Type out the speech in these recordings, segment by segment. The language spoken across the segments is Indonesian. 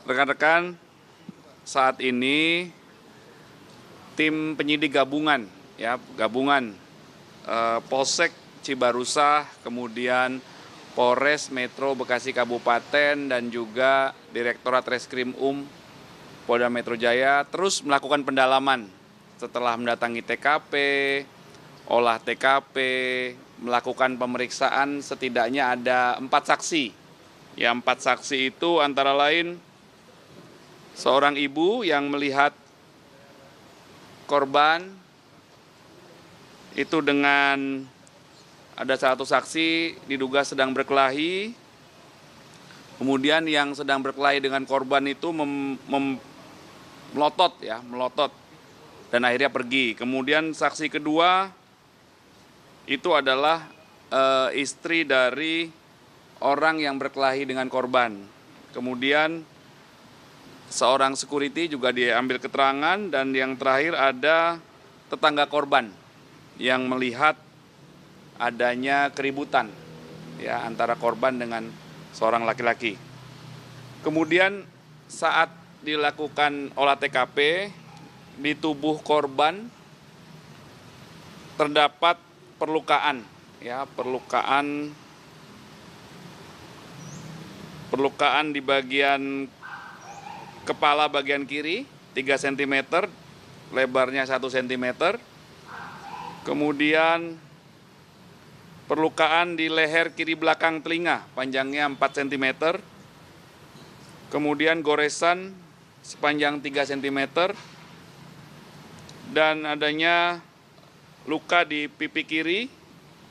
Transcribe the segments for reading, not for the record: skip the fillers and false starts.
Rekan-rekan, saat ini tim penyidik gabungan Polsek Cibarusah, kemudian Polres Metro Bekasi Kabupaten dan juga Direktorat Reskrim Polda Metro Jaya terus melakukan pendalaman setelah mendatangi TKP, olah TKP, melakukan pemeriksaan setidaknya ada 4 saksi. Ya, 4 saksi itu antara lain seorang ibu yang melihat korban itu dengan ada satu saksi diduga sedang berkelahi, kemudian yang sedang berkelahi dengan korban itu melotot dan akhirnya pergi. Kemudian saksi kedua itu adalah istri dari orang yang berkelahi dengan korban. Kemudian seorang security juga diambil keterangan, dan yang terakhir ada tetangga korban yang melihat adanya keributan antara korban dengan seorang laki-laki. Kemudian saat dilakukan olah TKP, di tubuh korban terdapat perlukaan di bagian kepala bagian kiri 3 cm, lebarnya 1 cm. Kemudian perlukaan di leher kiri belakang telinga, panjangnya 4 cm. Kemudian goresan sepanjang 3 cm. Dan adanya luka di pipi kiri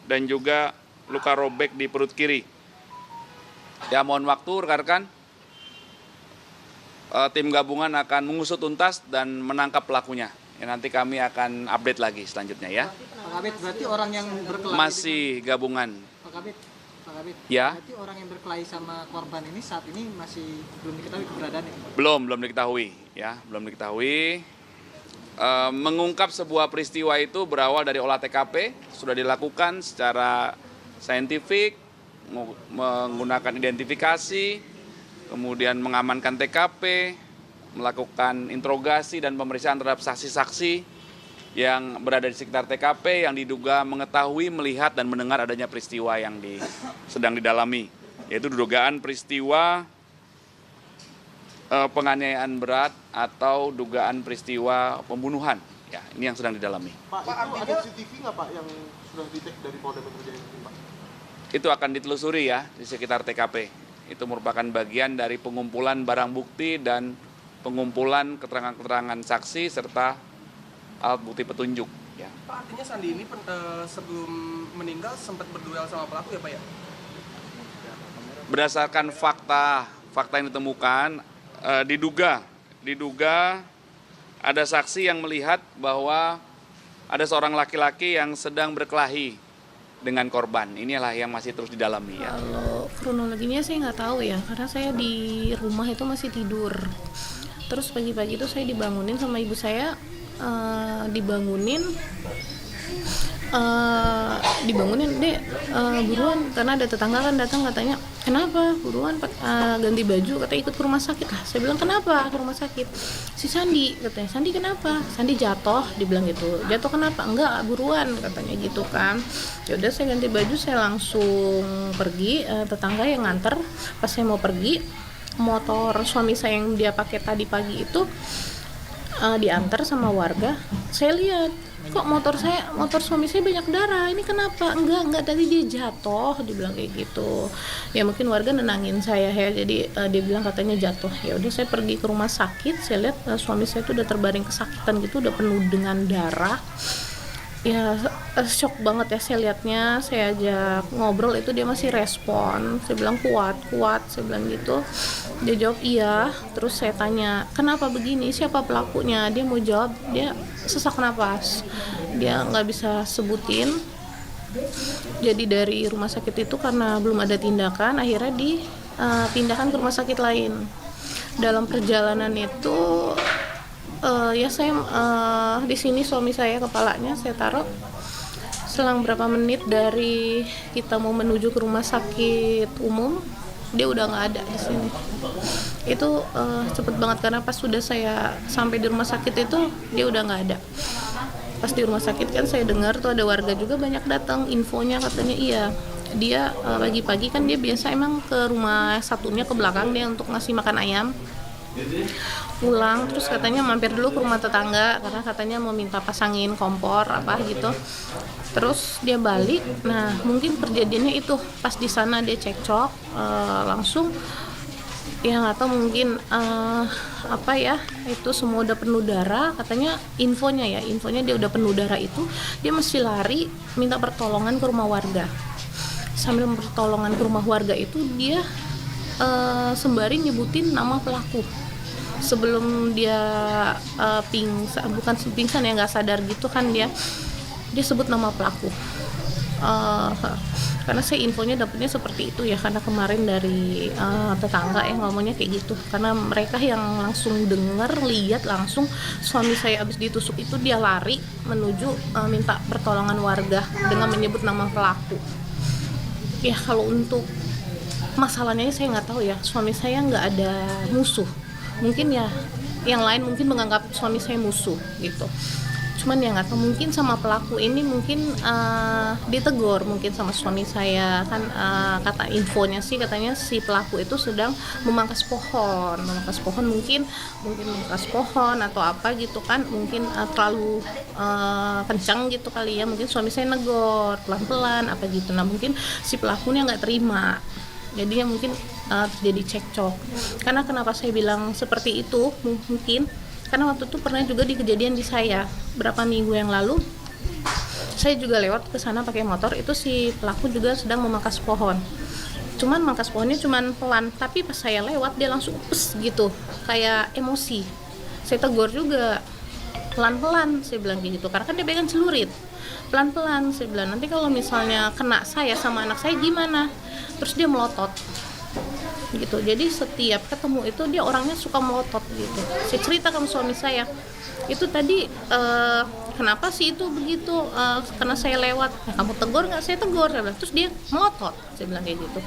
dan juga luka robek di perut kiri. Ya, mohon waktu rekan-rekan. Tim gabungan akan mengusut tuntas dan menangkap pelakunya. Ya, nanti kami akan update lagi selanjutnya ya. Pak Kabit, berarti orang yang berkelahi masih gabungan. Pak Kabit, Ya. berarti orang yang berkelahi sama korban ini saat ini masih belum diketahui keberadaannya? Belum diketahui ya, belum diketahui. Mengungkap sebuah peristiwa itu berawal dari olah TKP, sudah dilakukan secara saintifik, menggunakan identifikasi, kemudian mengamankan TKP, melakukan interogasi dan pemeriksaan terhadap saksi-saksi yang berada di sekitar TKP yang diduga mengetahui, melihat, dan mendengar adanya peristiwa yang sedang didalami, yaitu dugaan peristiwa penganiayaan berat atau dugaan peristiwa pembunuhan. Ya, ini yang sedang didalami. Pak, itu ada CCTV nggak Pak yang sudah di-take dari Polda Metro Jaya ini, Pak? Itu akan ditelusuri ya di sekitar TKP. Itu merupakan bagian dari pengumpulan barang bukti dan pengumpulan keterangan-keterangan saksi serta alat bukti petunjuk. Ya. Pak, artinya Sandi ini sebelum meninggal sempat berduel sama pelaku ya Pak ya? Berdasarkan fakta yang ditemukan, diduga ada saksi yang melihat bahwa ada seorang laki-laki yang sedang berkelahi dengan korban. Inilah yang masih terus didalami ya. Kalau kronologinya saya nggak tahu ya, karena saya di rumah itu masih tidur. Terus pagi-pagi itu saya dibangunin sama ibu saya, dibangunin dek, buruan, karena ada tetangga kan datang, katanya kenapa buruan ganti baju, katanya ikut ke rumah sakit lah. Saya bilang kenapa ke rumah sakit? Si Sandi, katanya. Sandi kenapa? Sandi jatuh, dibilang gitu. Jatuh kenapa? Enggak, buruan, katanya gitu kan. Ya udah, saya ganti baju, saya langsung pergi. Tetangga yang nganter, pas saya mau pergi, motor suami saya yang dia pakai tadi pagi itu diantar sama warga. Saya lihat, kok motor suami saya banyak darah, ini kenapa? Enggak, tadi dia jatuh, dibilang kayak gitu. Ya mungkin warga nenangin saya ya, jadi dia bilang katanya jatuh. Ya udah, saya pergi ke rumah sakit, saya lihat suami saya tuh udah terbaring kesakitan gitu, udah penuh dengan darah. Ya shock banget ya saya lihatnya. Saya ajak ngobrol, itu dia masih respon. Saya bilang kuat, saya bilang gitu. Dia jawab iya. Terus saya tanya, kenapa begini, siapa pelakunya? Dia mau jawab, dia sesak napas, dia nggak bisa sebutin. Jadi dari rumah sakit itu karena belum ada tindakan, akhirnya dipindahkan ke rumah sakit lain. Dalam perjalanan itu ya saya di sini suami saya, kepalanya saya taruh. Selang berapa menit dari kita mau menuju ke rumah sakit umum, dia udah nggak ada di sini. Itu cepet banget karena pas sudah saya sampai di rumah sakit itu dia udah nggak ada. Pas di rumah sakit kan saya dengar tuh ada warga juga banyak datang, infonya katanya iya dia pagi-pagi kan dia biasa emang ke rumah satunya ke belakang dia untuk ngasih makan ayam, pulang terus katanya mampir dulu ke rumah tetangga karena katanya mau minta pasangin kompor apa gitu, terus dia balik. Nah mungkin kejadiannya itu pas di sana dia cekcok langsung ya nggak tahu mungkin apa ya itu semua udah penuh darah katanya infonya dia udah penuh darah itu dia mesti lari minta pertolongan ke rumah warga. Sambil pertolongan ke rumah warga itu dia sembari nyebutin nama pelaku sebelum dia bukan pingsan ya nggak sadar gitu kan dia sebut nama pelaku. Karena saya infonya dapetnya seperti itu ya karena kemarin dari tetangga yang ngomongnya kayak gitu karena mereka yang langsung dengar lihat langsung suami saya habis ditusuk itu dia lari menuju minta pertolongan warga dengan menyebut nama pelaku. Ya kalau untuk masalahnya saya nggak tahu ya, suami saya nggak ada musuh, mungkin ya yang lain mungkin menganggap suami saya musuh gitu. Cuman ya nggak tahu mungkin sama pelaku ini mungkin ditegur mungkin sama suami saya kan kata infonya sih katanya si pelaku itu sedang memangkas pohon mungkin memangkas pohon atau apa gitu kan mungkin terlalu kencang gitu kali ya, mungkin suami saya negor pelan-pelan apa gitu. Nah mungkin si pelakunya nggak terima jadinya mungkin terjadi cekcok. Karena kenapa saya bilang seperti itu mungkin karena waktu itu pernah juga di kejadian di saya berapa minggu yang lalu saya juga lewat ke sana pakai motor itu si pelaku juga sedang memangkas pohon. Cuman mangkas pohonnya cuman pelan tapi pas saya lewat dia langsung pes gitu kayak emosi. Saya tegur juga pelan-pelan saya bilang kayak gitu karena kan dia pegang celurit. Pelan-pelan saya bilang nanti kalau misalnya kena saya sama anak saya gimana. Terus dia melotot gitu. Jadi setiap ketemu itu dia orangnya suka melotot gitu. Saya cerita sama suami saya itu tadi kenapa sih itu begitu karena saya lewat kamu tegur nggak, saya tegur saya bilang. Terus dia melotot saya bilang kayak gitu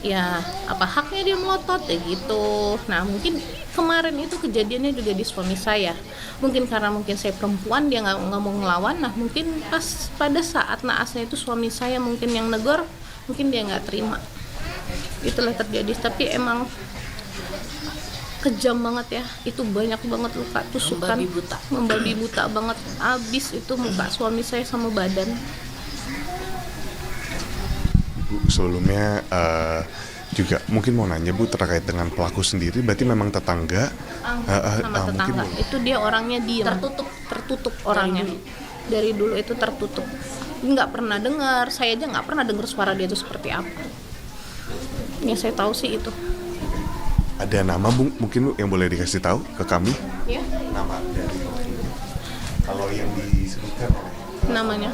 ya apa haknya dia melotot kayak gitu. Nah mungkin kemarin itu kejadiannya juga di suami saya mungkin karena mungkin saya perempuan dia nggak mau ngelawan. Nah mungkin pas pada saat naasnya itu suami saya mungkin yang negor mungkin dia nggak terima. Itulah terjadi tapi emang kejam banget ya, itu banyak banget luka tusukan, membabi buta banget, abis itu muka suami saya sama badan. Bu sebelumnya juga mungkin mau nanya Bu terkait dengan pelaku sendiri, berarti memang tetangga? Sama tetangga, itu dia orangnya diam, tertutup orangnya, dari dulu itu tertutup, nggak pernah dengar, saya aja nggak pernah dengar suara dia itu seperti apa. Yang saya tahu sih itu. Ada nama Bu, mungkin Bu yang boleh dikasih tahu ke kami? Ya. Nama dari kalau yang disebutkan namanya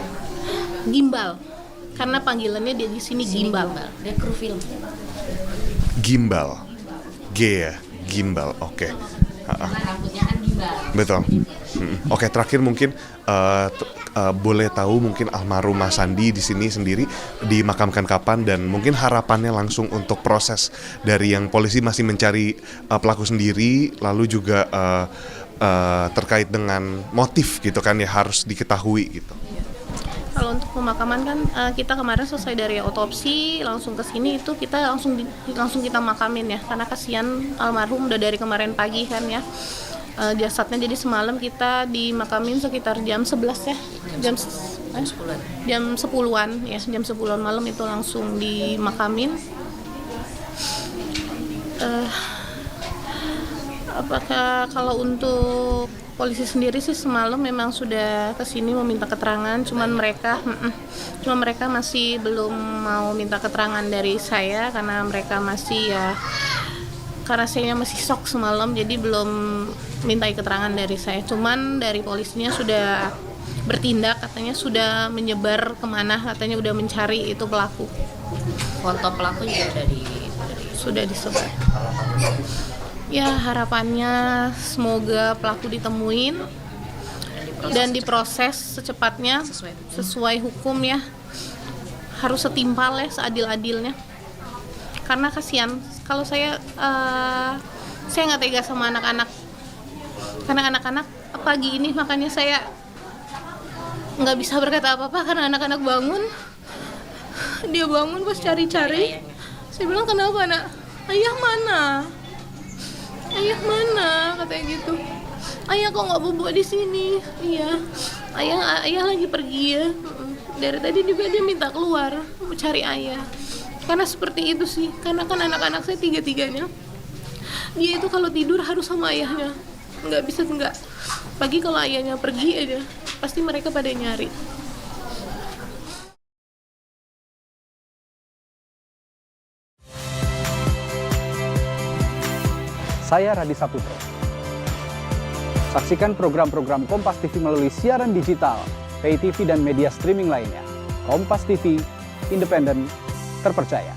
Gimbal. Karena panggilannya dia di sini Gimbal. Dia kru film. Gimbal. G ya, Gimbal. Oke. Karena rambutnya kan gimbal. Betul. Oke, terakhir mungkin boleh tahu mungkin almarhum Mas Sandi di sini sendiri dimakamkan kapan dan mungkin harapannya langsung untuk proses dari yang polisi masih mencari pelaku sendiri, lalu juga terkait dengan motif gitu kan ya harus diketahui gitu. Kalau untuk pemakaman kan kita kemarin selesai dari otopsi langsung ke sini itu kita langsung kita makamin ya karena kasihan almarhum udah dari kemarin pagi kan ya. Jasadnya jadi semalam kita dimakamin sekitar jam 11 ya. Jam 10-an ya, jam 10-an malam itu langsung dimakamin. Apakah kalau untuk polisi sendiri sih semalam memang sudah kesini meminta keterangan, cuman mereka masih belum mau minta keterangan dari saya karena mereka masih ya karena saya masih shock semalam jadi belum mintai keterangan dari saya. Cuman dari polisinya sudah bertindak, katanya sudah menyebar kemana, katanya udah mencari itu pelaku. Foto pelaku juga sudah disebar. Ya harapannya semoga pelaku ditemuin dan diproses secepatnya sesuai hukum ya, harus setimpal ya, seadil-adilnya. Karena kasihan kalau saya Saya nggak tega sama anak-anak, karena anak-anak pagi ini makanya saya nggak bisa berkata apa-apa karena anak-anak bangun. Dia bangun pas cari-cari. Saya bilang, kenapa nak? Ayah mana? Ayah mana? Katanya gitu. Ayah kok nggak bobo di sini? Iya. Ayah lagi pergi ya. Dari tadi juga dia minta keluar mau cari ayah. Karena seperti itu sih. Karena kan anak-anak saya tiga-tiganya, dia itu kalau tidur harus sama ayahnya. Nggak bisa enggak. Pagi kalau ayahnya pergi aja, pasti mereka pada nyari. Saya Radi Saputro. Saksikan program-program Kompas TV melalui siaran digital, pay TV dan media streaming lainnya. Kompas TV, independen, terpercaya.